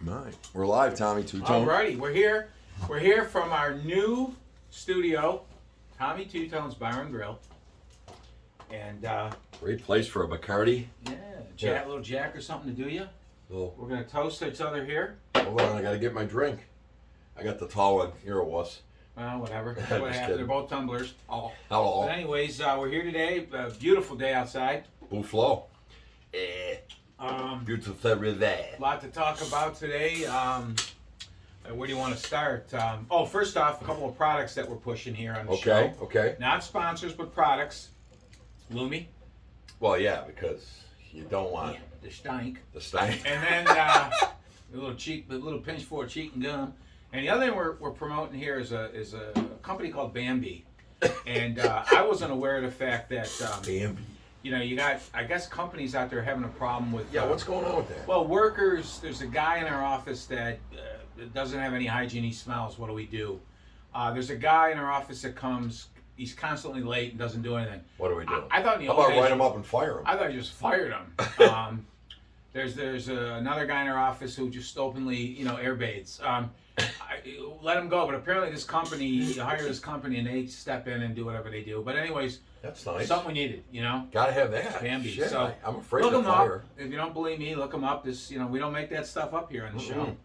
Right. We're live, Tommy Two-Tone. Alrighty, we're here. We're here from our new studio, Tommy Two-Tone's Bar and Grill. And Great place for a Bacardi. yeah, little Jack or something to do you. Well, We're gonna toast each other here. hold on, I gotta get my drink. I got the tall one. Here it was. Well, whatever. Just What happened? kidding. They're both tumblers. Oh. Hello. But anyways, we're here today. A beautiful day outside. Buffalo. Beautiful A river. lot to talk about today. Where do you want to start? First off, a couple of products that we're pushing here on the show. Okay. Not sponsors, but products. Lumi. Well, yeah, because you don't want The stank. the stank. And then a little pinch for cheek and gum. And the other thing we're promoting here is a company called Bambi. And I wasn't aware of the fact that Bambi. you got, I guess, companies out there having a problem with Yeah, what's going on with that? well, workers. There's a guy in our office that doesn't have any hygiene. He smells. What do we do? There's a guy in our office that comes. He's constantly late and doesn't do anything. What do we do? I thought in the How old about days, write him up and fire him? I thought you just fired him. There's another guy in our office who just openly, airbaids. Let him go, but apparently this company, you hire this company and they step in and do whatever they do. But anyways, That's nice. something we needed, Gotta have that. Bambi. Shit, So, I'm afraid look to them fire. up. If you don't believe me, look them up. This, we don't make that stuff up here on the show.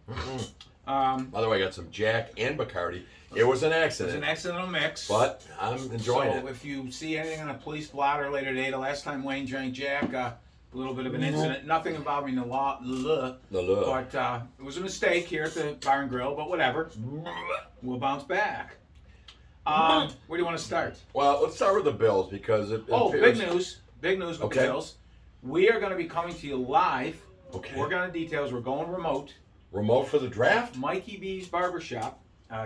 By the way, I got some Jack and Bacardi. It was an It's accident, an accidental mix. but I'm enjoying So it. if you see anything on a police blotter later today, the last time Wayne drank Jack, a little bit of an incident, nothing involving the law, but it was a mistake here at the Bar and Grill, but whatever. We'll bounce back. Where do you want to start? Well, let's start with the Bills because it Big appears- news with Okay. the Bills. We are going to be coming to you live. Okay. Working on the details. We're going remote. Remote for the draft? Mikey B's Barbershop.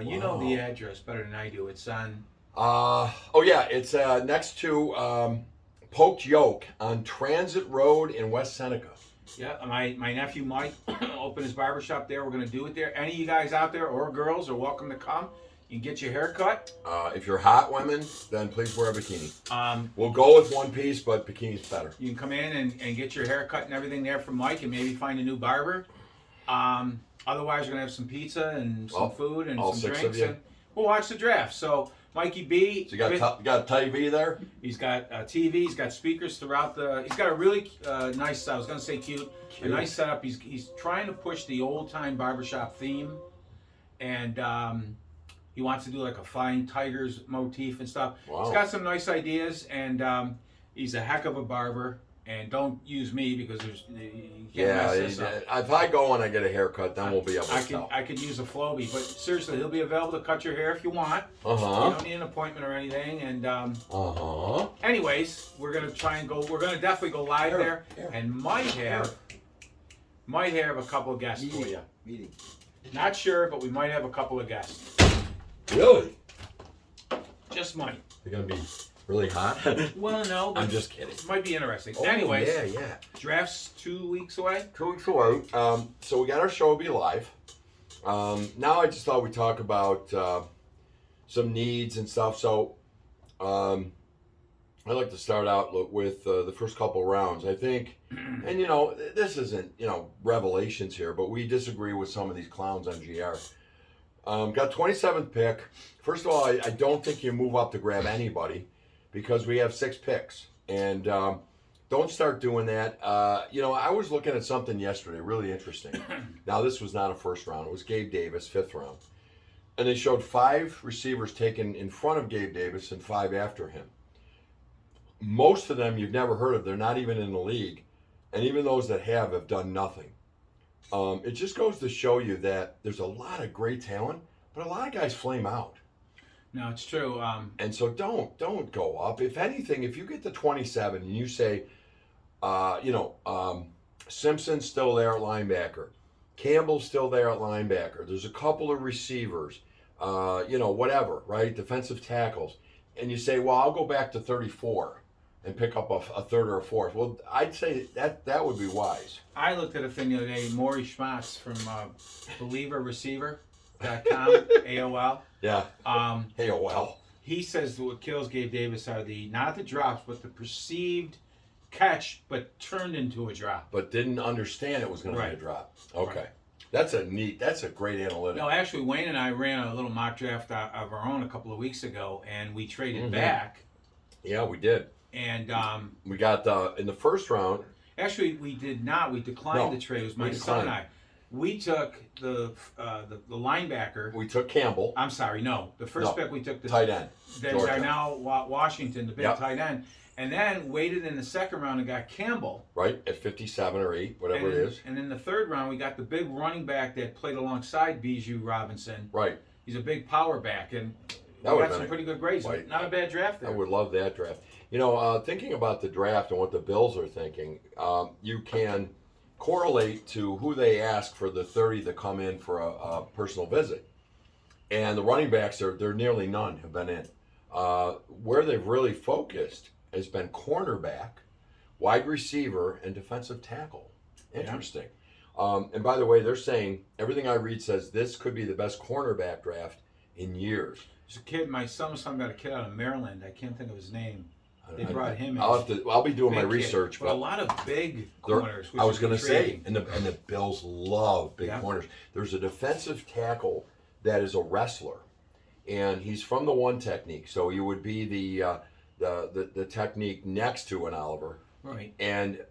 You know the address better than I do. It's on It's next to Poked Yoke on Transit Road in West Seneca. my nephew Mike opened his barbershop there. We're going to do it there. Any of you guys out there or girls are welcome to come. You can get your hair cut. If you're hot women, then please wear a bikini. Um, We'll go with one piece, but bikini's better. you can come in and get your hair cut and everything there from Mike and maybe find a new barber. Otherwise, we're going to have some pizza and some food and all some six of drinks. you. And we'll watch the draft. So, Mikey B, So you got a TV there? he's got TV, he's got speakers throughout he's got a really nice, I was going to say cute, a nice setup. He's trying to push the old-time barbershop theme. And he wants to do like a Flying Tigers motif and stuff. Wow. He's got some nice ideas, and he's a heck of a barber. And don't use me because you can't mess this up. If I go and I get a haircut, then we'll be able to tell. I could use a Flowbee, but seriously, he'll be available to cut your hair if you want. You Uh-huh. don't need an appointment or anything. And Uh-huh. anyways, we're gonna try and go. We're gonna definitely go live there, Here. and might have a couple of guests for you. Meeting. Not sure, but we might have a couple of guests. Really? Just might. You're going to be really hot? Well, no, but I'm just kidding. it might be interesting. Oh, Anyways, yeah. draft's 2 weeks away. 2 weeks away. So we got our show will be live. Now I just thought we'd talk about some needs and stuff. So I'd like to start out with the first couple rounds. I think, and this isn't, revelations here, but we disagree with some of these clowns on GR. Got 27th pick. First of all, I don't think you move up to grab anybody because we have 6 picks. And don't start doing that. I was looking at something yesterday, really interesting. Now, this was not a first round. It was Gabe Davis, 5th round. And they showed 5 receivers taken in front of Gabe Davis and 5 after him. Most of them you've never heard of. They're not even in the league. And even those that have done nothing. It just goes to show you that there's a lot of great talent, but a lot of guys flame out. No, it's true. And so don't go up. If anything, if you get to 27 and you say, Simpson's still there at linebacker, Campbell's still there at linebacker, there's a couple of receivers, whatever, right? Defensive tackles. And you say, well, I'll go back to 34 and pick up a third or a fourth. Well, I'd say that would be wise. I looked at a thing the other day. Maury Schmatz from BelieverReceiver.com, AOL. Yeah. Hey, oh, well. He says what kills Gabe Davis are not the drops, but the perceived catch, but turned into a drop. But didn't understand it was going to be a Right. drop. Okay. Right. That's a great analytic. No, actually, Wayne and I ran a little mock draft of our own a couple of weeks ago, and we traded back. Yeah, we did. And we got in the first round. Actually, we did not. We declined the trade. It was my son and I. We took the linebacker. We took Campbell. I'm sorry, no. The first pick we took the tight end. That are now Washington, the big tight end. And then waited in the second round and got Campbell. Right, at 57 or 8, whatever it is. And in the third round, we got the big running back that played alongside Bijou Robinson. Right. He's a big power back. And we got some pretty good grades. Right. Not a bad draft there. I would love that draft. You know, thinking about the draft and what the Bills are thinking, you can correlate to who they ask for the 30 to come in for a personal visit. And the running backs, they're nearly none have been in. Where they've really focused has been cornerback, wide receiver, and defensive tackle. Interesting. Yeah. And by the way, they're saying, everything I read says this could be the best cornerback draft in years. There's a kid, my son was talking about a kid out of Maryland. I can't think of his name. They brought him in. I'll be doing my research. But a lot of big corners. I was going to say, and the Bills love big corners. There's a defensive tackle that is a wrestler, and he's from the one technique. So you would be the technique next to an Oliver. Right.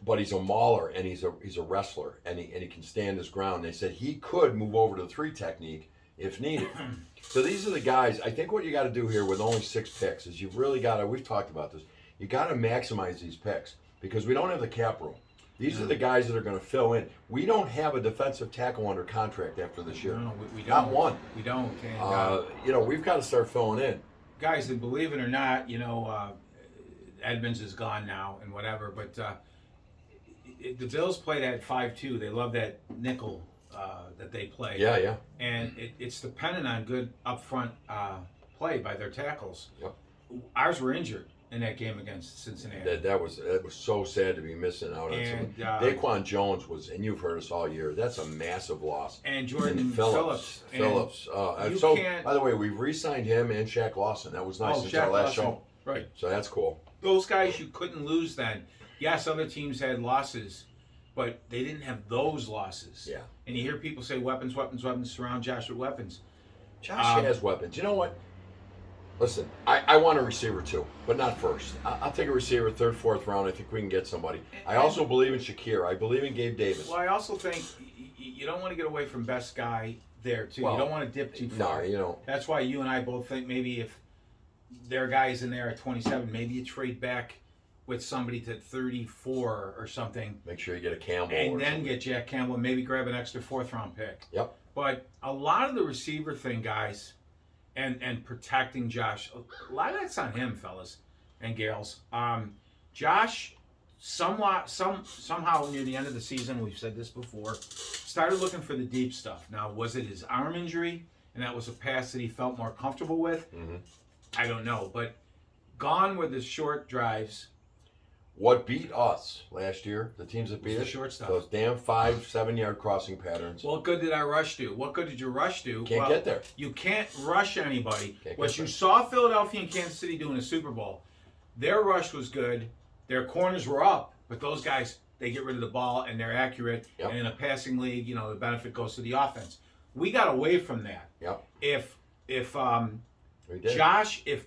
But he's a mauler, and he's a wrestler, and he can stand his ground. They said he could move over to the 3 technique if needed. So these are the guys. I think what you got to do here with only 6 picks is you've really got to. We've talked about this. You got to maximize these picks because we don't have the cap room. These are the guys that are going to fill in. We don't have a defensive tackle under contract after this year. No, we don't. Not one. We don't. And, we've got to start filling in. Guys, and believe it or not, Edmonds is gone now and whatever, but the Bills play that 5-2. They love that nickel that they play. Yeah. And it's dependent on good upfront play by their tackles. Yep. Ours were injured in that game against Cincinnati. That was so sad to be missing out on something. Daquan Jones was, and you've heard us all year, that's a massive loss. And Jordan Phillips. By the way, we've re-signed him and Shaq Lawson. That was nice since our last show. Right. So that's cool. Those guys you couldn't lose then. Yes, other teams had losses, but they didn't have those losses. Yeah. And you hear people say weapons, surround Josh with weapons. Josh has weapons. You know what? Listen, I want a receiver too, but not first. I'll take a receiver 3rd, 4th round. I think we can get somebody. I also believe in Shakir. I believe in Gabe Davis. Well, I also think you don't want to get away from best guy there too. You don't want to dip too far. No, That's why you and I both think maybe if their guy's in there at 27, maybe you trade back with somebody to 34 or something. Make sure you get a Campbell. And then get Jack Campbell and maybe grab an extra 4th round pick. Yep. But a lot of the receiver thing, guys, and protecting Josh, a lot of that's on him, fellas and gals. Josh, somehow near the end of the season, we've said this before, started looking for the deep stuff. Now, was it his arm injury, and that was a pass that he felt more comfortable with? Mm-hmm. I don't know, but gone with his short drives. What beat us last year, the teams that beat us, short stuff. Those damn 5-7 yard crossing patterns. What good did our rush do? What good did your rush do? Can't get there. You can't rush anybody. What you saw Philadelphia and Kansas City do in the Super Bowl, their rush was good. Their corners were up, but those guys, they get rid of the ball and they're accurate. Yep. And in a passing league, the benefit goes to the offense. We got away from that. Yep. If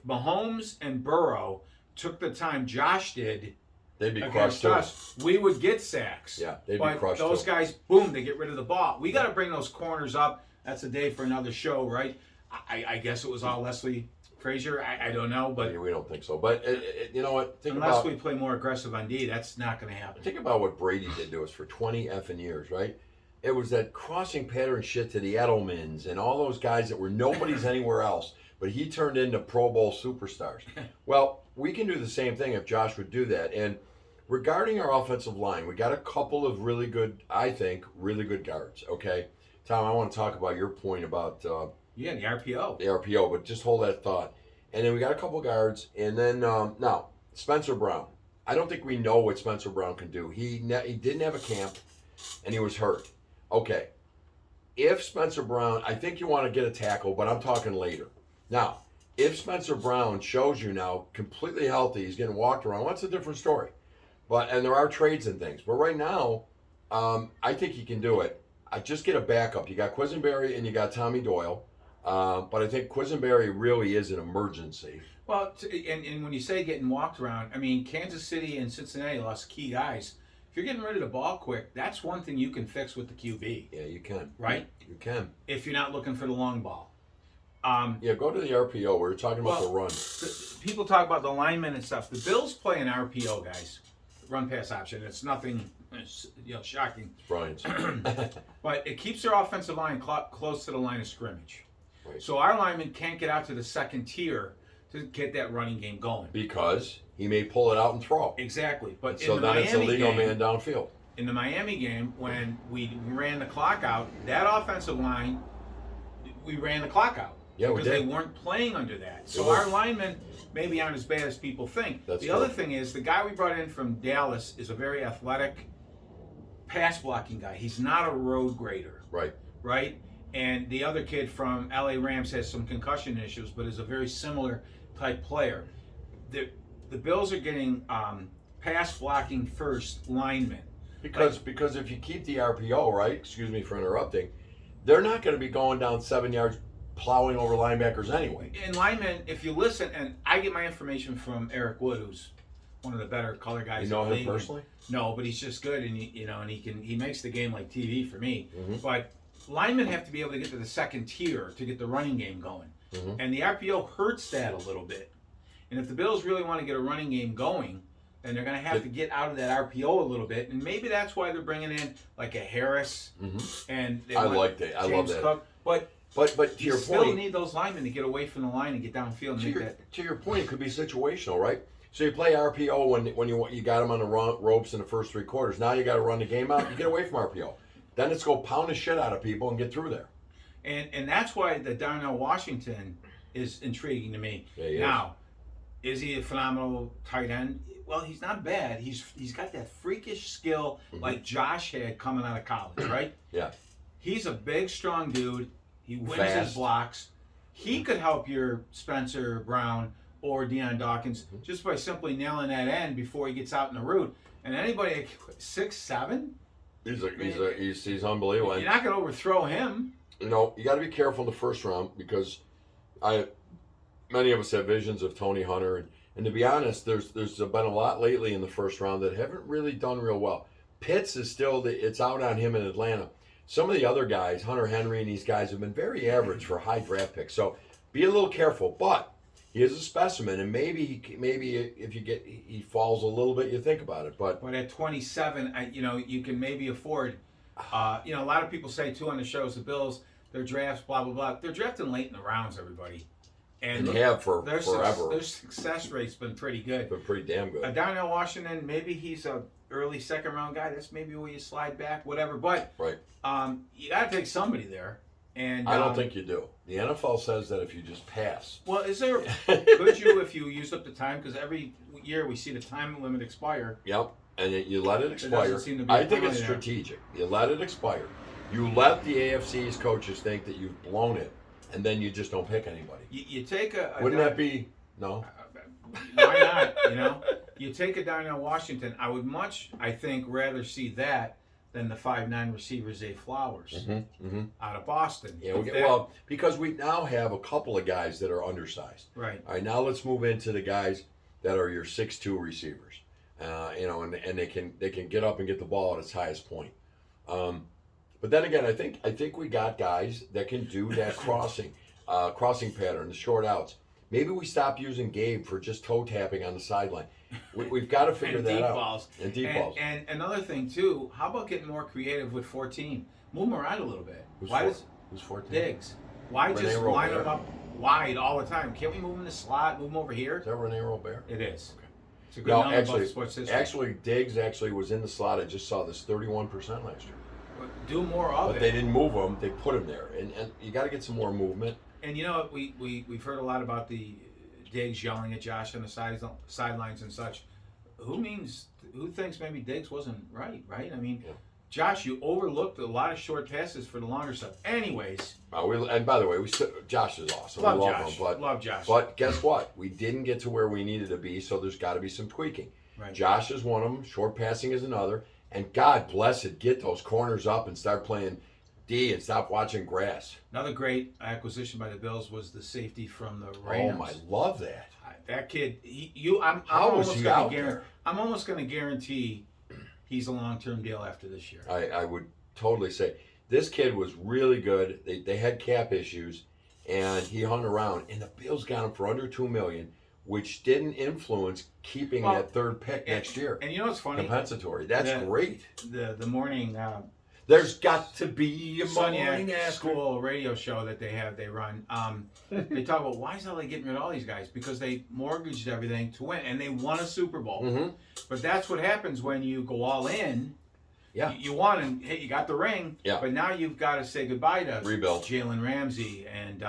Mahomes and Burrow took the time Josh did, they'd be crushed too. We would get sacks. Yeah, they'd be crushed those too. guys, boom, they get rid of the ball. We got to bring those corners up. That's a day for another show, right? I guess it was all Leslie Frazier. I don't know, but we don't think so. But you know what? Unless we play more aggressive on D, that's not going to happen. Think about what Brady did to us for 20 effing years, right? It was that crossing pattern shit to the Edelmans and all those guys that were nobody's anywhere else, but he turned into Pro Bowl superstars. Well, we can do the same thing if Josh would do that. And regarding our offensive line, we got a couple of really good guards, okay? Tom, I want to talk about your point about... the RPO. The RPO, but just hold that thought. And then we got a couple guards, and then, now, Spencer Brown. I don't think we know what Spencer Brown can do. He didn't have a camp, and he was hurt. Okay. If Spencer Brown... I think you want to get a tackle, but I'm talking later. Now, if Spencer Brown shows you now completely healthy, he's getting walked around, that's a different story. And there are trades and things. But right now, I think he can do it. I just get a backup. You got Quisenberry and you got Tommy Doyle. But I think Quisenberry really is an emergency. Well, and when you say getting walked around, I mean, Kansas City and Cincinnati lost key guys. If you're getting rid of the ball quick, that's one thing you can fix with the QB. Yeah, you can. Right? You can. If you're not looking for the long ball. Yeah, go to the RPO. We were talking about the run. People talk about the linemen and stuff. The Bills play an RPO, guys. Run pass option. It's nothing shocking. It's Brian's. But it keeps their offensive line close to the line of scrimmage. Right. So our linemen can't get out to the second tier to get that running game going. Because he may pull it out and throw. Exactly. But So then it's a legal man downfield. In the Miami game, when we ran the clock out, that offensive line, we ran the clock out. Yeah, we because did. they weren't playing under that. So our linemen maybe aren't as bad as people think. That's the true. other thing is the guy we brought in from Dallas is a very athletic pass blocking guy. He's not a road grader. Right. Right? And the other kid from LA Rams has some concussion issues, but is a very similar type player. The Bills are getting pass blocking first linemen. Because if you keep the RPO, right, excuse me for interrupting, they're not going to be going down 7 yards plowing over linebackers anyway. And linemen, if you listen, and I get my information from Eric Wood, who's one of the better color guys. You know in the him league. personally? No, but he's just good, and he makes the game like TV for me. Mm-hmm. But linemen have to be able to get to the second tier to get the running game going, Mm-hmm. and the RPO hurts that a little bit. And if the Bills really want to get a running game going, then they're going to have to get out of that RPO a little bit, and maybe that's why they're bringing in like a Harris. Mm-hmm. And I like that. I love that. Cook. But to you your still point, need those linemen to get away from the line and get downfield and make that. to your point, it could be situational, right? So you play RPO when you got them on the ropes in the first 3 quarters. Now you got to run the game out. You get away from RPO. Then it's go pound the shit out of people and get through there. And that's why the Darnell Washington is intriguing to me. Yeah, he now, is he a phenomenal tight end? Well, he's not bad. He's got that freakish skill like Josh had coming out of college, right? Yeah. He's a big, strong dude. He wins his Fast. blocks. He could help your Spencer Brown or Deion Dawkins just by simply nailing that end before he gets out in the route. And anybody at 6'7", He's unbelievable. you're not going to overthrow him. You know, you got to be careful in the first round because many of us have visions of Tony Hunter, and to be honest, there's been a lot lately in the first round that haven't really done real well. Pitts is still it's out on him in Atlanta. Some of the other guys, Hunter Henry and these guys, have been very average for high draft picks. So be a little careful, but he is a specimen, and maybe if he falls a little bit, you think about it. But at 27, you can maybe afford. A lot of people say too on the shows, the Bills, their drafts, blah blah blah. They're drafting late in the rounds, everybody, and have for forever. Their success rate's been pretty good. Been pretty damn good. Darnell Washington, maybe he's a early second round guy. That's maybe where you slide back, whatever. But right, you got to take somebody there. And I don't think you do. The NFL says that if you just pass. Well, could you if you use up the time? Because every year we see the time limit expire. Yep, and you let it expire. Doesn't seem to be I think it's there. strategic. You let it expire. You let the AFC's coaches think that you've blown it, and then you just don't pick anybody. You take a Wouldn't that be no? Why not? You take a Darnell Washington. I would I think, rather see that than the 5'9" receiver Zay Flowers out of Boston. Yeah, because we now have a couple of guys that are undersized. Right. All right, now let's move into the guys that are your 6'2" receivers. And they can get up and get the ball at its highest point. But then again, I think we got guys that can do that crossing pattern, the short outs. Maybe we stop using Gabe for just toe tapping on the sideline. We've got to figure that out. Balls. And deep balls. And another thing too, how about getting more creative with 14? Move them around a little bit. Who's 14? Diggs? Why Rene just line Robert. them up wide all the time? Can't we move them in the slot? Move them over here? Is that Rene Robert? It is. Okay. It's a good No, number about sports history. Diggs was in the slot. I just saw this 31% last year. Do more of But it. they didn't move him. They put him there, and you got to get some more movement. And we've heard a lot about the Diggs yelling at Josh on the sidelines and such. Who thinks maybe Diggs wasn't right? I mean, yeah. Josh, you overlooked a lot of short passes for the longer stuff. Anyways, And by the way, Josh is awesome. love we love Josh. him, Love Josh. But guess what? We didn't get to where we needed to be, so there's got to be some tweaking. Right. Josh is one of them. Short passing is another. And God bless it, get those corners up and start playing D and stop watching grass. Another great acquisition by the Bills was the safety from the Oh, Rams. I love that. That kid, I'm almost going to guarantee he's a long-term deal after this year. I would totally say this kid was really good. They had cap issues, and he hung around. And the Bills got him for under $2 million, which didn't influence keeping that third pick next year. And you know what's funny? Compensatory. That's great. The morning. There's got to be a morning Sonyak school radio show that they run. They talk about why is LA getting rid of all these guys? Because they mortgaged everything to win, and they won a Super Bowl. Mm-hmm. But that's what happens when you go all in. Yeah. You won, and hey, you got the ring. Yeah. But now you've got to say goodbye to rebuild Jalen Ramsey and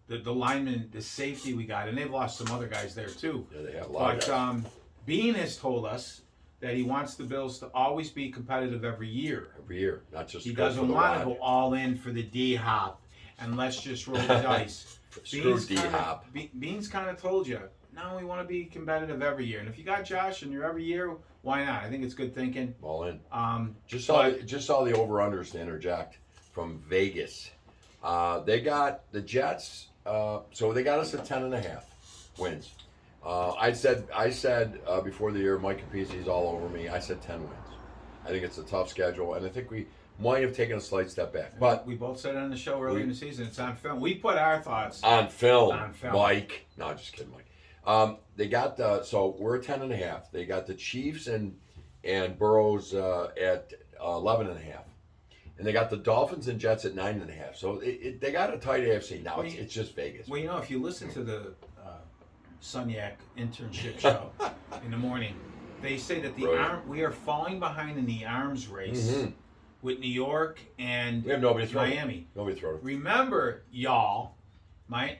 the lineman, the safety we got, and they've lost some other guys there too. Yeah, they have a lot of guys. Bean has told us that he wants the Bills to always be competitive every year. Every year, not just. He doesn't want to go all in for the D-hop and let's just roll the dice. Screw D-hop. Bean's kind of told you, no, we want to be competitive every year. And if you got Josh and you're every year, why not? I think it's good thinking. All in. Just saw the over-unders to interject from Vegas. They got the Jets, so they got us at 10.5 wins. I said before the year, Mike Capizzi's all over me. I said 10 wins. I think it's a tough schedule, and I think we might have taken a slight step back. But we both said it on the show early in the season. It's on film. We put our thoughts on film. Mike. No, just kidding, Mike. They got so we're at 10.5. They got the Chiefs and Burrows at 11.5. And they got the Dolphins and Jets at 9.5. So they got a tight AFC. Now it's just Vegas. Well, you know, if you listen to the Sonyak internship show in the morning, they say that we are falling behind in the arms race with New York and we have nobody Miami. Nobody throw it. Remember, y'all,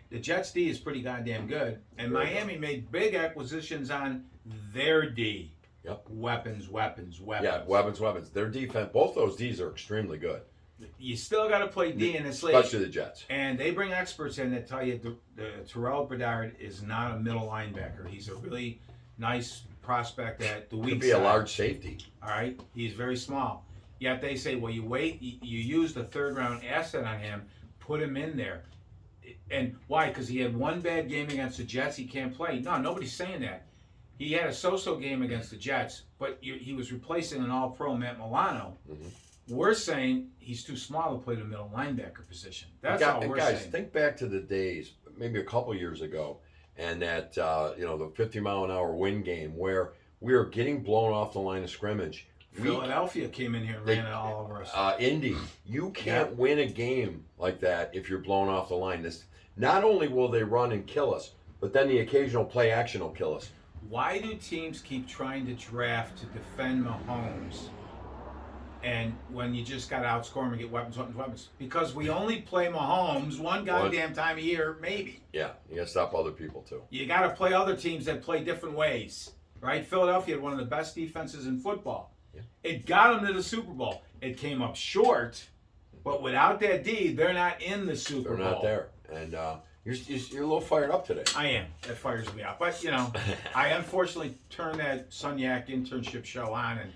the Jets D is pretty goddamn good, and Miami made big acquisitions on their D. Yep. Weapons. Yeah, weapons. Their defense, both those Ds are extremely good. You still got to play D in this league. Especially the Jets. And they bring experts in that tell you the Terrell Bedard is not a middle linebacker. He's a really nice prospect at the weak side. Could be a large safety. All right? He's very small. Yet they say, well, you wait, you use the third-round asset on him, put him in there. And why? Because he had one bad game against the Jets, he can't play. No, nobody's saying that. He had a so-so game against the Jets, but he was replacing an all-pro Matt Milano. Mm-hmm. We're saying he's too small to play the middle linebacker position. That's all we're saying. Guys, think back to the days, maybe a couple years ago, and that the 50-mile-an-hour wind game where we were getting blown off the line of scrimmage. Philadelphia came in here and ran it all over us. Indy, you can't win a game like that if you're blown off the line. Not only will they run and kill us, but then the occasional play action will kill us. Why do teams keep trying to draft to defend Mahomes? And when you just got to outscore him and get weapons. Because we only play Mahomes one goddamn time a year, maybe. Yeah, you got to stop other people, too. You got to play other teams that play different ways, right? Philadelphia had one of the best defenses in football. Yeah. It got them to the Super Bowl. It came up short, but without that D, they're not in the Super Bowl. They're not there. And you're a little fired up today. I am. That fires me up. But, I unfortunately turned that Sonyak internship show on, and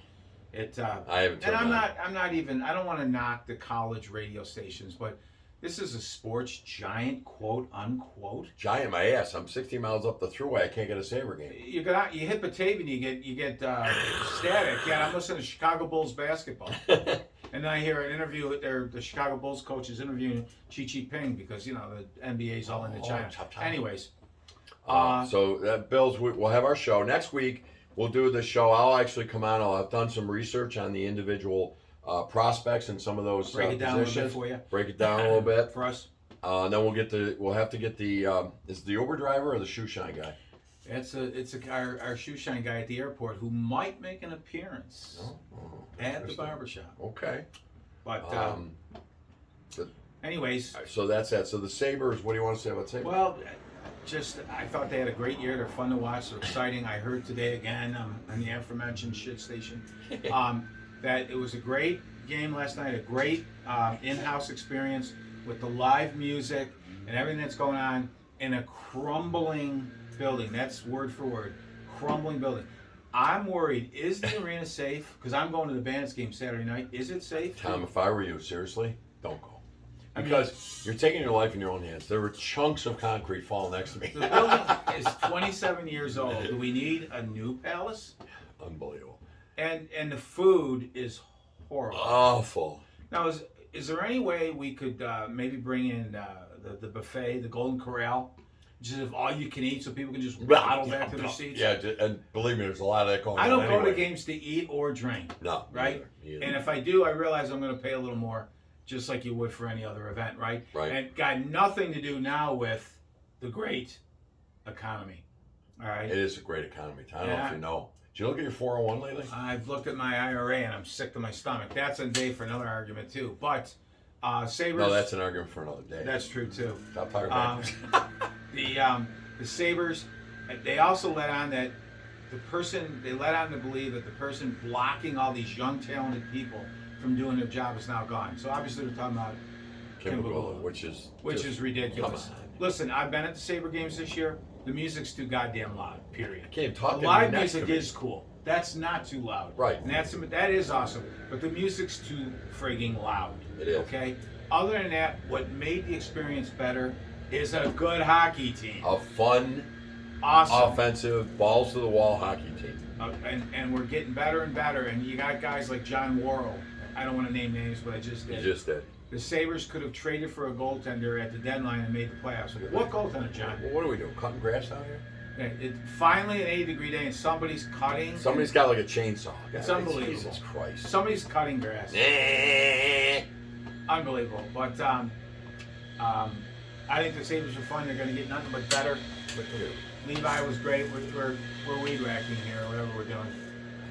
I haven't turned and I don't want to knock the college radio stations, but this is a sports giant, quote unquote. Giant my ass. I'm 60 miles up the thruway. I can't get a Sabre game. You hit Batavia, you get static. Yeah, I'm listening to Chicago Bulls basketball. And then I hear an interview, the Chicago Bulls coach is interviewing Xi Jinping because, the NBA's all into China. Anyways. So that Bills, we'll have our show. Next week, we'll do the show. I'll actually come on. I'll have done some research on the individual prospects and some of those Break it down positions. A little bit for you. Break it down a little bit. For us. Then we'll have to get the, is it the Uber driver or the shoe shine guy? It's our shoe shine guy at the airport who might make an appearance at the barbershop. Okay. But anyways. So that's that. So the Sabres, what do you want to say about Sabres? Well, I thought they had a great year. They're fun to watch. They're exciting. I heard today again on the aforementioned shit station that it was a great game last night, a great in-house experience with the live music and everything that's going on in a crumbling building. That's word for word. Crumbling building. I'm worried. Is the arena safe? Because I'm going to the Bandits game Saturday night. Is it safe? Tom, if I were you, seriously, don't go. Because you're taking your life in your own hands. There were chunks of concrete falling next to me. The building is 27 years old. Do we need a new palace? Unbelievable. And the food is horrible. Awful. Now, is there any way we could maybe bring in the buffet, the Golden Corral, just if all you can eat, so people can just waddle back to their seats? Yeah, and believe me, there's a lot of that going on. I don't anyway. go to games to eat or drink. No. Right? Neither. And if I do, I realize I'm going to pay a little more, just like you would for any other event, right? Right. And got nothing to do now with the great economy. All right? It is a great economy. I don't know if you know. Did you look at your 401 lately? I've looked at my IRA and I'm sick to my stomach. That's a day for another argument too. But Sabres. No, that's an argument for another day. That's true too. Stop talking about The Sabres, they also let on that they let on to believe that the person blocking all these young talented people from doing their job is now gone. So obviously we're talking about Kim Pegula, which is ridiculous. Come on. Listen, I've been at the Sabre games this year. The music's too goddamn loud. Period. I can't talk. The live music is cool. That's not too loud. Right. And that is awesome. But the music's too frigging loud. It is. Okay. Other than that, what made the experience better is a good hockey team. A fun, Awesome. offensive, balls to the wall hockey team. And we're getting better and better. And you got guys like John Worrell. I don't want to name names, but I just did. You just did. The Sabres could have traded for a goaltender at the deadline and made the playoffs. What goaltender, John? Well, what are we doing? Cutting grass out here? Finally an 80-degree day and somebody's cutting. Somebody's got like a chainsaw. It's unbelievable. Jesus Christ. Somebody's cutting grass. Unbelievable. But I think the Sabres are fun. They're going to get nothing but better. But Levi was great. We're weed whacking here or whatever we're doing.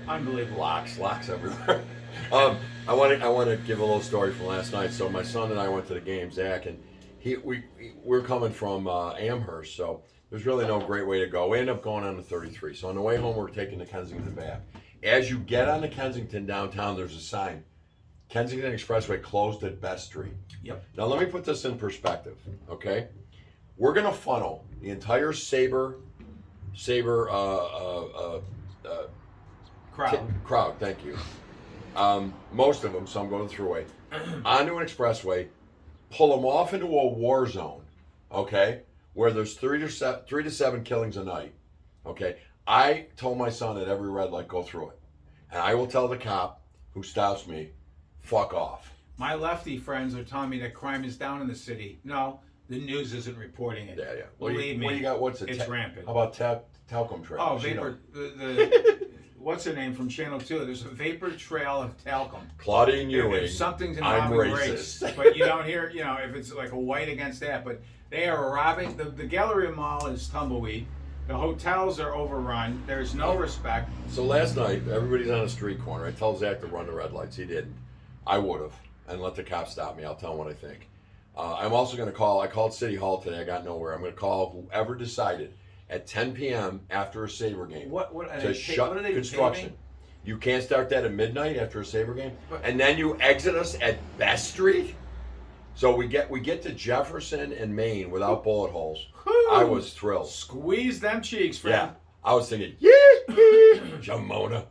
Unbelievable. Locks everywhere. I want to give a little story from last night. So my son and I went to the game, Zach, and we're coming from Amherst, so there's really no great way to go. We end up going on the 33. So on the way home, we're taking the Kensington back. As you get on the Kensington downtown, there's a sign. Kensington Expressway closed at Best Street. Yep. Now let me put this in perspective, okay? We're gonna funnel the entire Sabre crowd. Thank you. Most of them, some go to the thruway, onto an expressway, pull them off into a war zone, okay, where there's 3 to 7 killings a night, okay. I told my son at every red light, go through it, and I will tell the cop who stops me, fuck off. My lefty friends are telling me that crime is down in the city. No, the news isn't reporting it. Yeah. Believe me, what you got? it's rampant. How about talcum trail? Oh, vapor. What's her name from Channel 2? There's a vapor trail of talcum. Claudine Ewing. If something's I'm involving racist. race, but you don't hear, if it's like a white against that. But they are robbing. The Galleria Mall is tumbleweed. The hotels are overrun. There's no respect. So last night, everybody's on a street corner. I tell Zach to run the red lights. He didn't. I would have, and let the cops stop me. I'll tell them what I think. I'm also going to call. I called City Hall today. I got nowhere. I'm going to call whoever decided at 10 p.m. after a Sabre game to shut construction. Paving? You can't start that at midnight after a Sabre game, and then you exit us at Best Street. So we get to Jefferson and Maine without bullet holes. I was thrilled. Squeeze them cheeks, friend. Yeah, I was thinking, yeah, Jamona.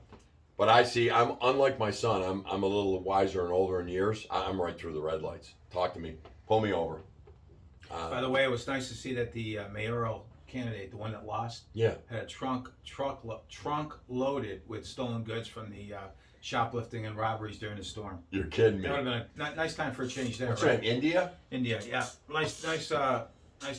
But I'm unlike my son. I'm a little wiser and older in years. I'm right through the red lights. Talk to me. Pull me over. By the way, it was nice to see that the mayoral candidate, the one that lost, had a trunk loaded with stolen goods from the shoplifting and robberies during the storm. You're kidding me. That would have been a nice time for a change there. What's right? That, India? India, yeah. Nice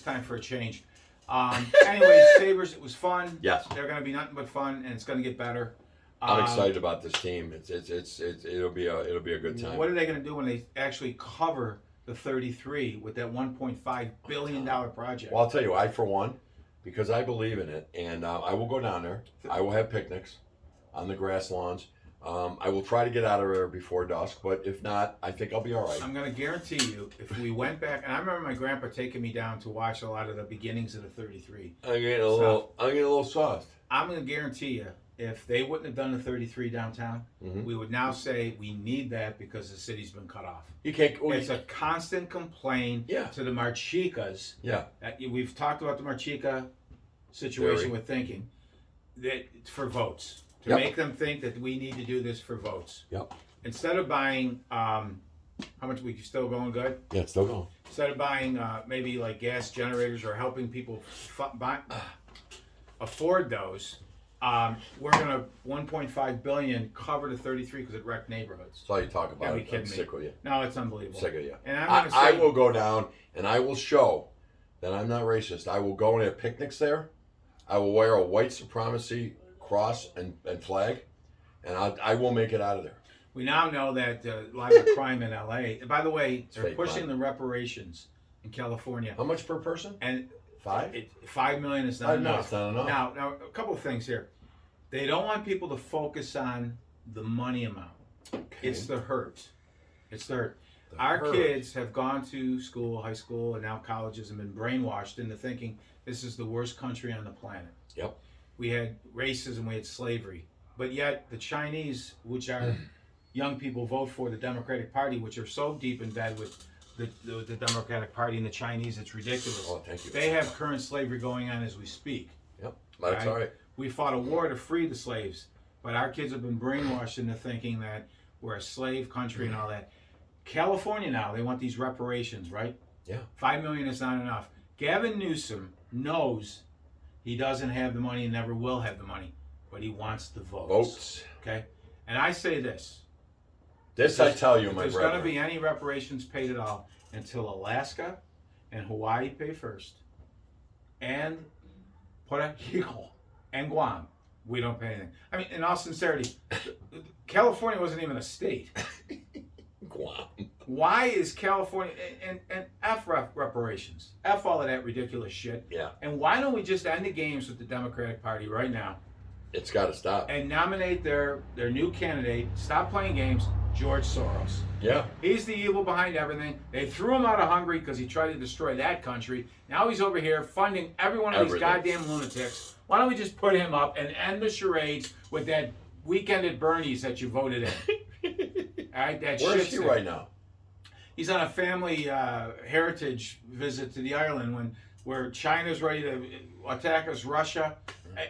time for a change. Anyways, Sabres, it was fun. Yes. They're going to be nothing but fun, and it's going to get better. I'm excited about this team. It'll be a good time. What are they going to do when they actually cover the 33 with that $1.5 billion project? Well, I'll tell you, I for one, because I believe in it, and I will go down there. I will have picnics on the grass lawns. I will try to get out of there before dusk, but if not, I think I'll be all right. I'm going to guarantee you, if we went back, and I remember my grandpa taking me down to watch a lot of the beginnings of the 33. I'm getting a little soft. I'm going to guarantee you, if they wouldn't have done the 33 downtown, we would now say we need that because the city's been cut off. You can't. It's a constant complaint to the Marchicas. Yeah. We've talked about the Marchica situation with thinking that for votes. to make them think that we need to do this for votes. Yep. Instead of buying, how much we still going good? Yeah, it's still going. Instead of buying maybe like gas generators or helping people afford those, we're gonna 1.5 billion cover the 33 because it wrecked neighborhoods. That's all you talk about. Gotta be kidding I'm me. sick with you. No, it's unbelievable. Sick of you. And I'm gonna I say, will go down and I will show that I'm not racist. I will go and have picnics there. I will wear a white supremacy cross and flag, and I will make it out of there. we now know that a lot of the crime in L.A. By the way, they're fake pushing crime. the reparations in California, How much per person? and 5? 5 million is not No, enough. it's not enough. Now, a couple of things here. They don't want people to focus on the money amount. Okay. It's the hurt. It's the hurt. The Our hurt. kids have gone to school, high school, and now colleges and been brainwashed into thinking this is the worst country on the planet. Yep. We had racism, we had slavery. But yet the Chinese, which are young people vote for the Democratic Party, which are so deep in bed with the Democratic Party and the Chinese, it's ridiculous. Oh, thank you. They have current slavery going on as we speak. Yep. That's all right. We fought a war to free the slaves, but our kids have been brainwashed into thinking that we're a slave country and all that. California now, they want these reparations, right? Yeah. 5 million is not enough. Gavin Newsom knows he doesn't have the money and never will have the money, but he wants the votes. Votes. Okay? And I say this. This I tell you, If my there's brother. going to be any reparations paid at all until Alaska and Hawaii pay first, and Puerto Rico and Guam, we don't pay anything. I mean, in all sincerity, California wasn't even a state. Guam. Why is California and F reparations? F all of that ridiculous shit. Yeah. And why don't we just end the games with the Democratic Party right now It's got to stop. and nominate their new candidate? Stop playing games, George Soros. Yeah. He's the evil behind everything. They threw him out of Hungary because he tried to destroy that country. Now he's over here funding every one of these goddamn lunatics. Why don't we just put him up and end the charades with that weekend at Bernie's that you voted in? All right, that Where's shit's he there. right now? He's on a family heritage visit to the island where China's ready to attack us, Russia.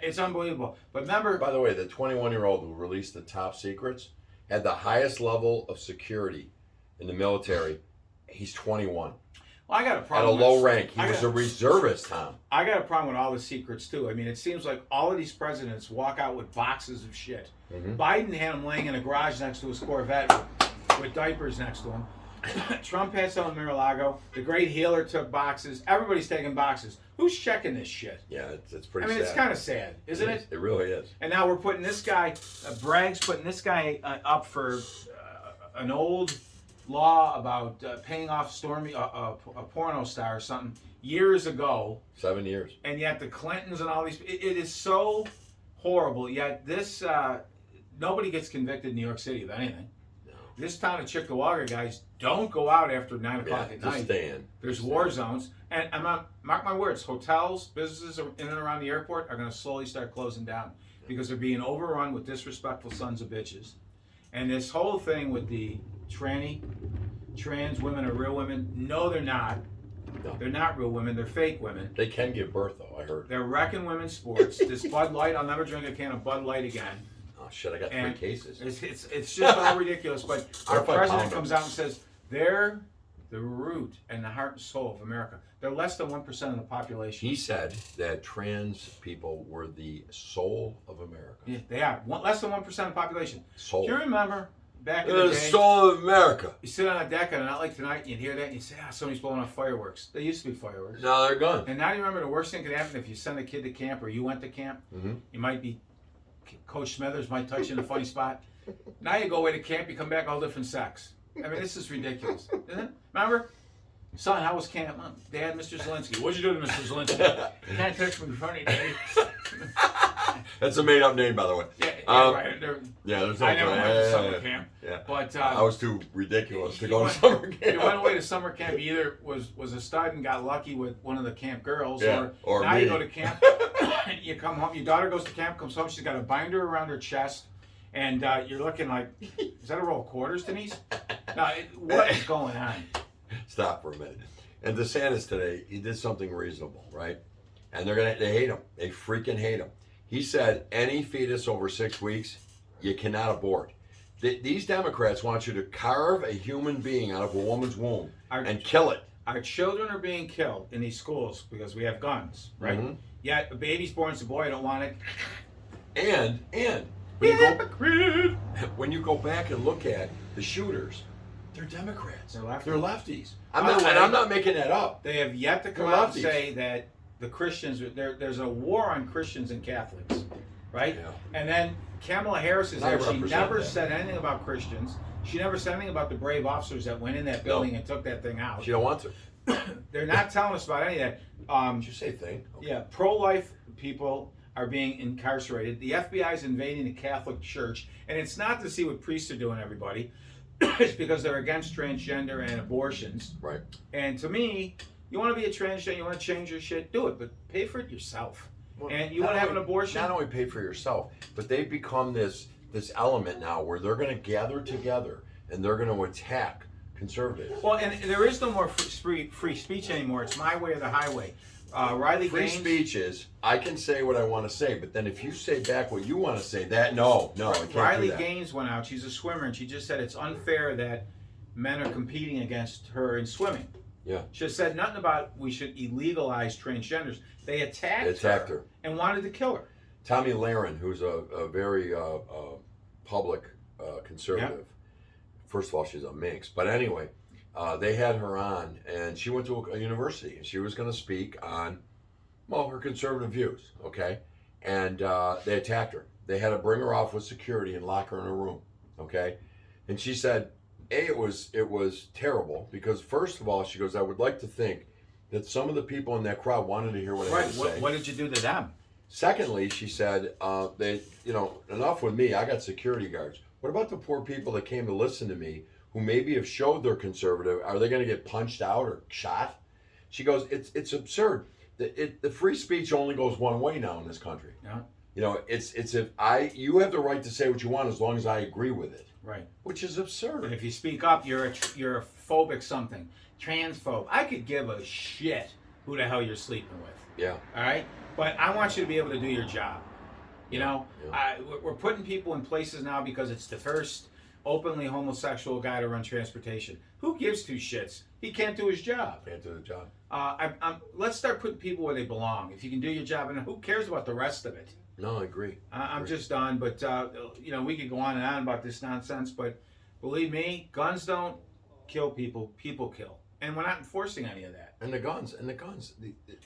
It's unbelievable. But remember, By the way, the 21-year-old who released the top secrets had the highest level of security in the military. He's 21. well, I got a At problem. a low with- rank. He was a reservist, Tom. I got a problem with all the secrets too. I mean, it seems like all of these presidents walk out with boxes of shit. Mhm. Biden had him laying in a garage next to his Corvette with diapers next to him. Trump had some in Mar-a-Lago. The great healer took boxes. Everybody's taking boxes. Who's checking this shit? Yeah, it's pretty I mean, sad. it's kind of sad, isn't it? It really is. And now we're putting this guy, Bragg's putting this guy up for an old law about paying off Stormy, a porno star or something, years ago. 7 years. And yet the Clintons and all these, it is so horrible. Yet this, nobody gets convicted in New York City of anything. No. This town of Chickamauga, guys, don't go out after 9 o'clock Yeah, at just night. stay in. There's Just war stay in. zones, and I'm not, mark my words, hotels, businesses in and around the airport are going to slowly start closing down because they're being overrun with disrespectful sons of bitches. And this whole thing with the trans women are real women. No, they're not. No. They're not real women. They're fake women. They can give birth, though, I heard. They're wrecking women's sports. This Bud Light, I'll never drink a can of Bud Light again. Oh, shit, I got And 3 cases. It's just all ridiculous. But our What if I president pound comes them? out and says they're the root and the heart and soul of America. They're less than 1% of the population. He said that trans people were the soul of America. Yeah, they are less than 1% of the population. Soul. Do you remember back in the The day? soul of America. You sit on a deck on a night like tonight, and you'd hear that, and you'd say, somebody's blowing off fireworks. There used to be fireworks. Now they're gone. And now you remember the worst thing could happen if you send a kid to camp or you went to camp. Mm-hmm. You might be, Coach Smithers might touch you in a funny spot. Now you go away to camp, you come back all different sex. I mean, this is ridiculous, isn't it? Remember? Son, how was camp? Mom, Dad, Mr. Zelensky. What'd you do to Mr. Zelensky? You can't touch me funny, Daddy. That's a made-up name, by the way. Yeah, right. Yeah, there's no I never went to yeah, summer yeah, camp. Yeah. But I was too ridiculous to you go to went- summer camp. You went away to summer camp. You either was a stud and got lucky with one of the camp girls, Yeah, or now me. you go to camp. You come home. Your daughter goes to camp, comes home. She's got a binder around her chest, and you're looking like, is that a roll of quarters, Denise? No, what is going on? Stop for a minute. And DeSantis today, he did something reasonable, right? And they hate him. They freaking hate him. He said any fetus over 6 weeks, you cannot abort. These Democrats want you to carve a human being out of a woman's womb and kill it. Our children are being killed in these schools because we have guns, right? Mm-hmm. Yet a baby's born as a boy, I don't want it. And when you go back and look at the shooters, they're Democrats. They're lefties. I'm not making that up. They have yet to come out and say that the Christians, there's a war on Christians and Catholics, right? Yeah. And then Kamala Harris is there. She never said anything about Christians. She never said anything about the brave officers that went in that building and took that thing out. She don't want to. They're not telling us about any of that. Did you say thing? Okay. Yeah, pro-life people are being incarcerated. The FBI is invading the Catholic Church, and it's not to see what priests are doing, everybody. It's because they're against transgender and abortions. Right. And to me, you want to be a transgender, you want to change your shit, do it, but pay for it yourself. Well, and you want to have an abortion? Not only pay for yourself, but they've become this element now where they're going to gather together and they're going to attack conservatives. Well, and there is no more free speech anymore. It's my way or the highway. Riley Free Gaines, speech is, I can say what I want to say, but then if you say back what you want to say, no, I can't Riley do that. Gaines went out. She's a swimmer, and she just said it's unfair that men are competing against her in swimming. Yeah. She said nothing about we should illegalize transgenders. They attacked her and wanted to kill her. Tommy Lahren, who's a very public conservative. Yep. First of all, she's a minx. But anyway, they had her on, and she went to a university, and she was going to speak on, well, her conservative views, okay? And they attacked her. They had to bring her off with security and lock her in a room, okay? And she said, it was terrible because, first of all, she goes, I would like to think that some of the people in that crowd wanted to hear what I had to say. What did you do to them? Secondly, she said, enough with me. I got security guards. What about the poor people that came to listen to me who maybe have showed they're conservative? Are they going to get punched out or shot? She goes, it's absurd. The free speech only goes one way now in this country. Yeah. It's if you have the right to say what you want as long as I agree with it. Right. Which is absurd. And if you speak up, you're a phobic something. Transphobe. I could give a shit who the hell you're sleeping with. Yeah. All right? But I want you to be able to do your job. You know? Yeah. We're putting people in places now because it's the first openly homosexual guy to run transportation. Who gives two shits? He can't do his job. Can't do the job. Let's start putting people where they belong. If you can do your job, and who cares about the rest of it? No, I agree. I'm just done, but we could go on and on about this nonsense, but believe me, guns don't kill people, people kill. And we're not enforcing any of that. And the guns.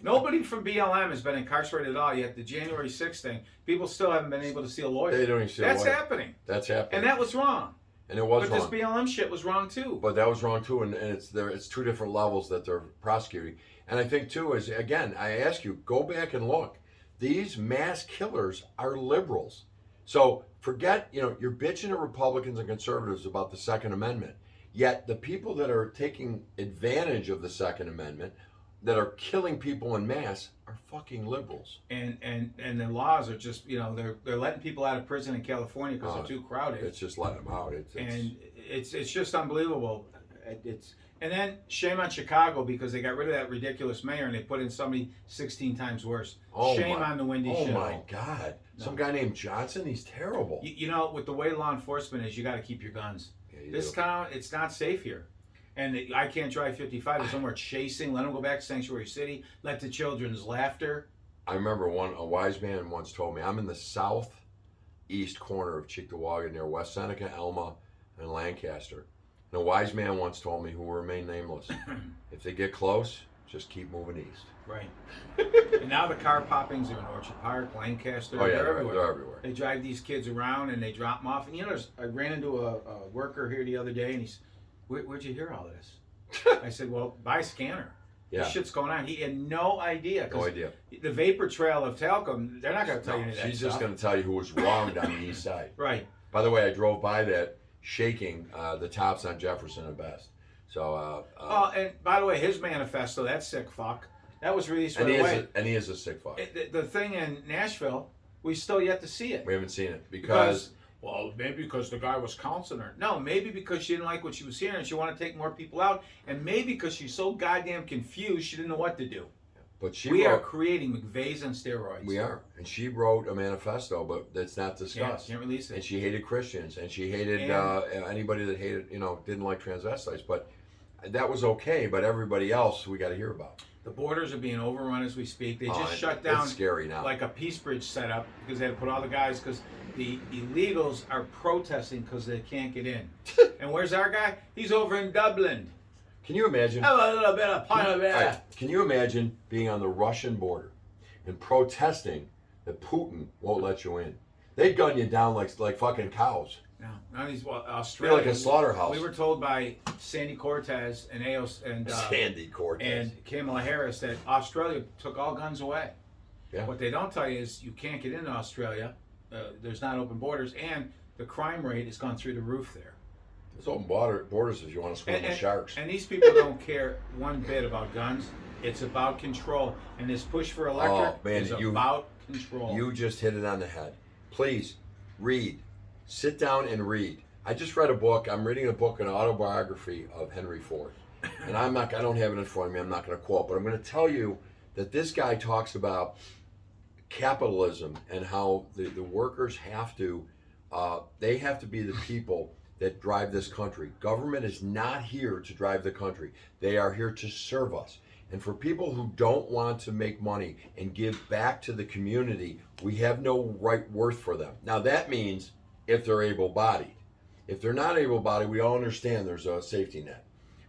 Nobody from BLM has been incarcerated at all yet. The January 6th thing, people still haven't been able to see a lawyer. They don't even see a lawyer. That's happening. That's happening. And that was wrong. And it was wrong. But this BLM shit was wrong too. But that was wrong too, and it's two different levels that they're prosecuting. And I think too is, again, I ask you, go back and look. These mass killers are liberals. So forget, you're bitching at Republicans and conservatives about the Second Amendment. Yet the people that are taking advantage of the Second Amendment, that are killing people en masse, are fucking liberals. And the laws are just, they're letting people out of prison in California because they're too crowded. It's just letting them out. It's just unbelievable. And then shame on Chicago because they got rid of that ridiculous mayor and they put in somebody 16 times worse. Shame on the Wendy Shittle. Oh my God. No. Some guy named Johnson, he's terrible. With the way law enforcement is, you got to keep your guns. Yeah, this town, it's not safe here. And I can't drive 55. There's somewhere chasing. Let them go back to Sanctuary City. Let the children's laughter. I remember a wise man once told me, I'm in the southeast corner of Cheektowaga near West Seneca, Elma, and Lancaster. And a wise man once told me, who will remain nameless, if they get close, just keep moving east. Right. And now the car poppings are in Orchard Park, Lancaster. Oh, yeah, they're everywhere. They're everywhere. They drive these kids around and they drop them off. And I ran into a worker here the other day and he's, where'd you hear all this? I said, well, buy a scanner. Yeah. This shit's going on. He had no idea. No idea. The vapor trail of talcum, they're not going to tell you any of that She's stuff. just going to tell you who was wronged on the east side. Right. By the way, I drove by that shaking the tops on Jefferson and Best. So. And by the way, his manifesto, that sick fuck, that was released right away. And he is a sick fuck. The thing in Nashville, we still yet to see it. We haven't seen it because well, maybe because the guy was counseling her. No, maybe because she didn't like what she was hearing and she wanted to take more people out. And maybe because she's so goddamn confused, she didn't know what to do. But she we are wrote, creating McVeighs on steroids. we are, and she wrote a manifesto, but that's not Yeah, discussed. can't release And it. she hated Christians, and she hated anybody that hated, didn't like transvestites. But that was okay. But everybody else, we got to hear about. The borders are being overrun as we speak. They just And shut down It's scary now. like a peace bridge setup because they had to put all the guys because the illegals are protesting because they can't get in. And where's our guy? He's over in Dublin. Can you imagine? Have a little bit of pint of All right, beer. can you imagine being on the Russian border and protesting that Putin won't let you in? They'd gun you down like fucking cows. No, none of these. Well, Be Australia. like a slaughterhouse. We were told by Sandy Cortez and Sandy Cortez. and Kamala Harris that Australia took all guns away. Yeah. What they don't tell you is you can't get into Australia. There's not open borders, and the crime rate has gone through the roof there. There's open borders if you want to swim with sharks. And these people don't care one bit about guns. It's about control, and this push for electric is about control. You just hit it on the head. Please read. Sit down and read. I just read a book. I'm reading a book, an autobiography of Henry Ford. And I don't have it in front of me. I'm not going to quote, but I'm going to tell you that this guy talks about capitalism and how the workers have to, they have to be the people that drive this country. Government is not here to drive the country. They are here to serve us. And for people who don't want to make money and give back to the community, we have no right worth for them. Now that means if they're able-bodied. If they're not able-bodied, we all understand there's a safety net.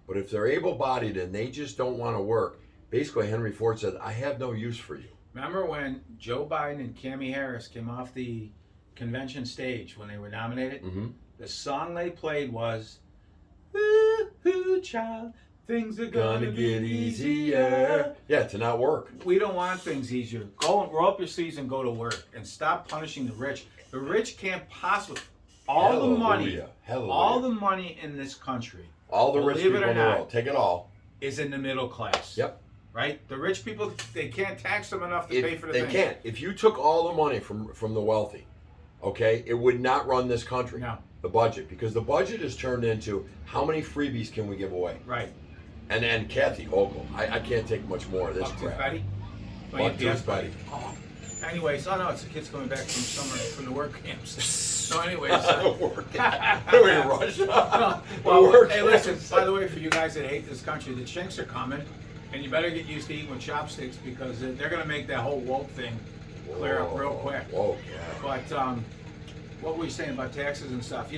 But if they're able-bodied and they just don't want to work, basically Henry Ford said, I have no use for you. Remember when Joe Biden and Cammie Harris came off the convention stage when they were nominated? Mm-hmm. The song they played was, "Ooh, ooh, child, things are gonna get easier." Yeah, to not work. We don't want things easier. Go and roll up your sleeves and go to work, and stop punishing the rich. The rich can't possibly. All the money in this country, all the rich believe people it or in the not, world, take it all, is in the middle class. Yep. Right? The rich people, they can't tax them enough to pay for the They things. can't. If you took all the money from the wealthy, okay, it would not run this country. No. The budget, because the budget is turned into how many freebies can we give away? Right. And then Kathy Hochul, I can't take much more of this Buck crap. Betty? Buck Betty. Oh. Anyways, it's the kids coming back from summer from the work camps. So anyways. Work. We're in Russia. Hey, listen, by the way, for you guys that hate this country, the chinks are coming, and you better get used to eating with chopsticks because they're going to make that whole woke thing clear up real quick. Whoa, yeah. But what were you saying about taxes and stuff?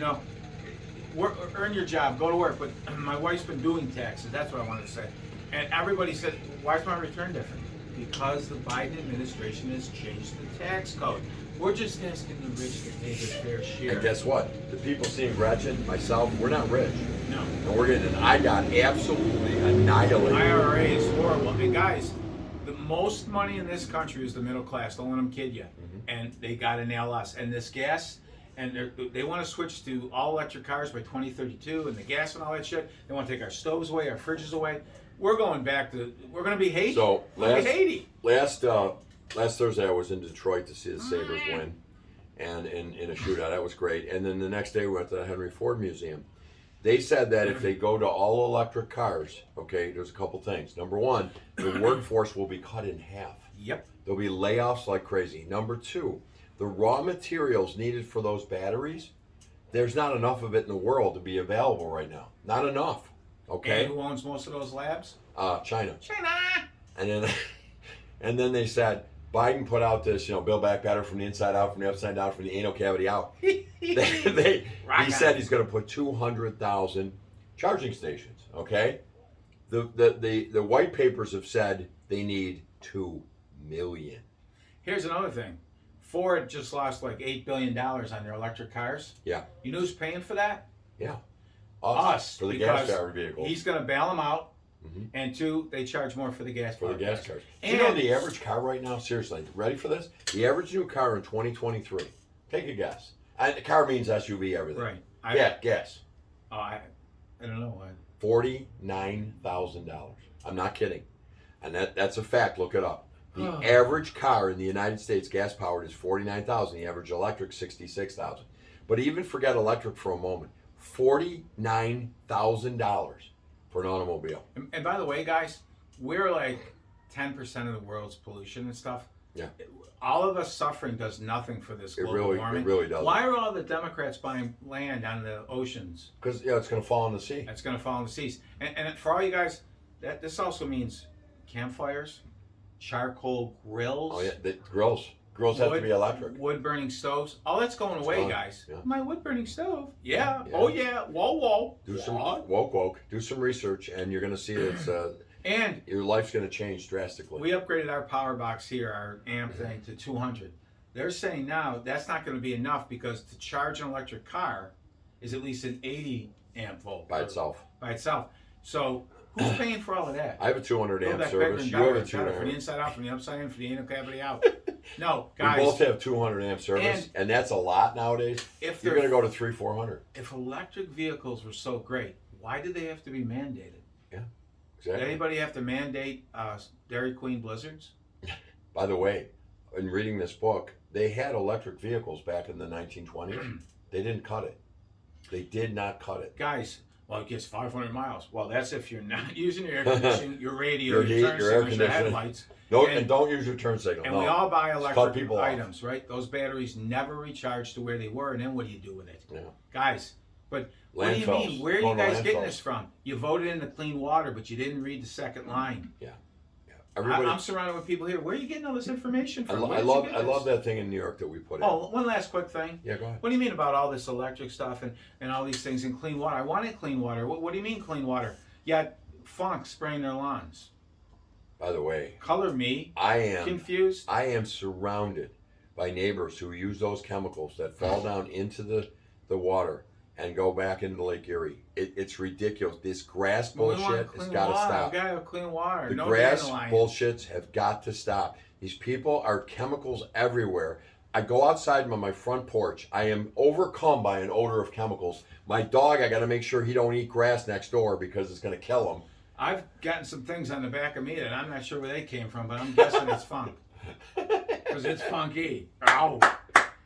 Earn your job, go to work. But my wife's been doing taxes. That's what I wanted to say. And everybody said, why is my return different? Because the Biden administration has changed the tax code. We're just asking the rich to pay their fair share. And guess what? The people seeing Gretchen, myself, we're not rich. No. And we're getting, I got absolutely annihilated. IRA is horrible. And guys, the most money in this country is the middle class. Don't let them kid you. Mm-hmm. And they got to nail us. And this gas, and they want to switch to all electric cars by 2032, and the gas and all that shit. They want to take our stoves away, our fridges away. We're going back to, we're going to be Haiti. So Haiti. Last Thursday I was in Detroit to see the Sabres win, and in a shootout. That was great. And then the next day we went to the Henry Ford Museum. They said that if they go to all electric cars, okay, there's a couple things. Number one, the workforce will be cut in half. Yep. There'll be layoffs like crazy. Number two, the raw materials needed for those batteries, there's not enough of it in the world to be available right now. Not enough. Okay. And who owns most of those labs? China. China. And then they said Biden put out this, build back better from the inside out, from the upside down, from the anal cavity out. He said he's going to put 200,000 charging stations. Okay. The white papers have said they need 2 million. Here's another thing. Ford just lost like $8 billion on their electric cars. Yeah. You know who's paying for that? Yeah. Us. For the because gas-powered vehicles. He's going to bail them out. Mm-hmm. And two, they charge more for the gas For the gas cars. And Do you know the average car right now, seriously, ready for this? The average new car in 2023, take a guess. And car means SUV, everything. Right. Guess. I don't know. $49,000. I'm not kidding. And that's a fact. Look it up. The average car in the United States gas powered is $49,000. The average electric $66,000. But even forget electric for a moment. $49,000 for an automobile. And by the way, guys, we're like 10% of the world's pollution and stuff. Yeah. All of us suffering does nothing for this global warming. It really does. Why are all the Democrats buying land on the oceans? Because it's going to fall in the sea. That's going to fall in the seas. And for all you guys, this also means campfires, charcoal grills. Oh yeah, the grills. Grills have to be electric. Wood burning stoves. All that's going away, guys. Yeah. My wood burning stove. Yeah. Oh yeah. Whoa. Do some woke. Do some research, and you're going to see it's and your life's going to change drastically. We upgraded our power box here, our amp thing, to 200. They're saying now that's not going to be enough because to charge an electric car is at least an 80 amp volt by itself. So who's paying for all of that? I have a 200 amp service. You have a 200 from the inside out, from the upside in, from the anal cavity out. No, guys. We both have 200 amp service, and that's a lot nowadays. If you're going to go to 300-400. If electric vehicles were so great, why did they have to be mandated? Yeah, exactly. Did anybody have to mandate Dairy Queen blizzards? By the way, in reading this book, they had electric vehicles back in the 1920s. They didn't cut it. They did not cut it. Guys, well, it gets 500 miles. Well, that's if you're not using your air conditioning, your radio, your heat, turn your air signals, your conditioning. headlights. No, and don't use your turn signal. And we all buy electric off. items, right? Those batteries never recharge to where they were, and then what do you do with it? Yeah. Guys, but what do you Landfills. mean? Where are you guys getting this from? You voted in the clean water, but you didn't read the second line. Yeah. I'm surrounded with people here. Where are you getting all this information from? I love that thing in New York that we put in. Oh, one last quick thing. Yeah, go ahead. What do you mean about all this electric stuff and all these things in clean water? I wanted clean water. What do you mean clean water? Yet funk spraying their lawns. By the way, Color me confused. I am surrounded by neighbors who use those chemicals that fall down into the water and go back into Lake Erie. It's ridiculous. This grass bullshit has got to stop. We gotta have clean water. The no grass dandelion. bullshits have got to stop. These people are chemicals everywhere. I go outside on my front porch. I am overcome by an odor of chemicals. My dog, I got to make sure he don't eat grass next door because it's going to kill him. I've gotten some things on the back of me that I'm not sure where they came from, but I'm guessing it's funk. Because it's funky. Ow.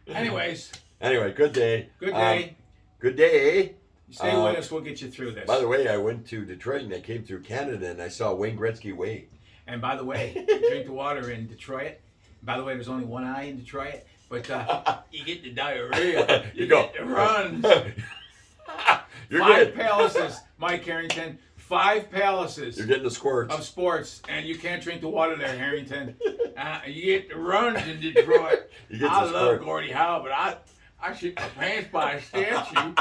Anyway, good day. Good day. Good day. Stay with us. We'll get you through this. By the way, I went to Detroit and I came through Canada and I saw Wayne Gretzky wave. And by the way, you drink the water in Detroit. By the way, there's only one eye in Detroit, but you get the diarrhea. You get the runs. You're 5 palaces, Mike Harrington. 5 palaces. You're getting the squirts of sports, and you can't drink the water there, Harrington. You get the runs in Detroit. I love Gordie Howe, but I shit my pants by a statue.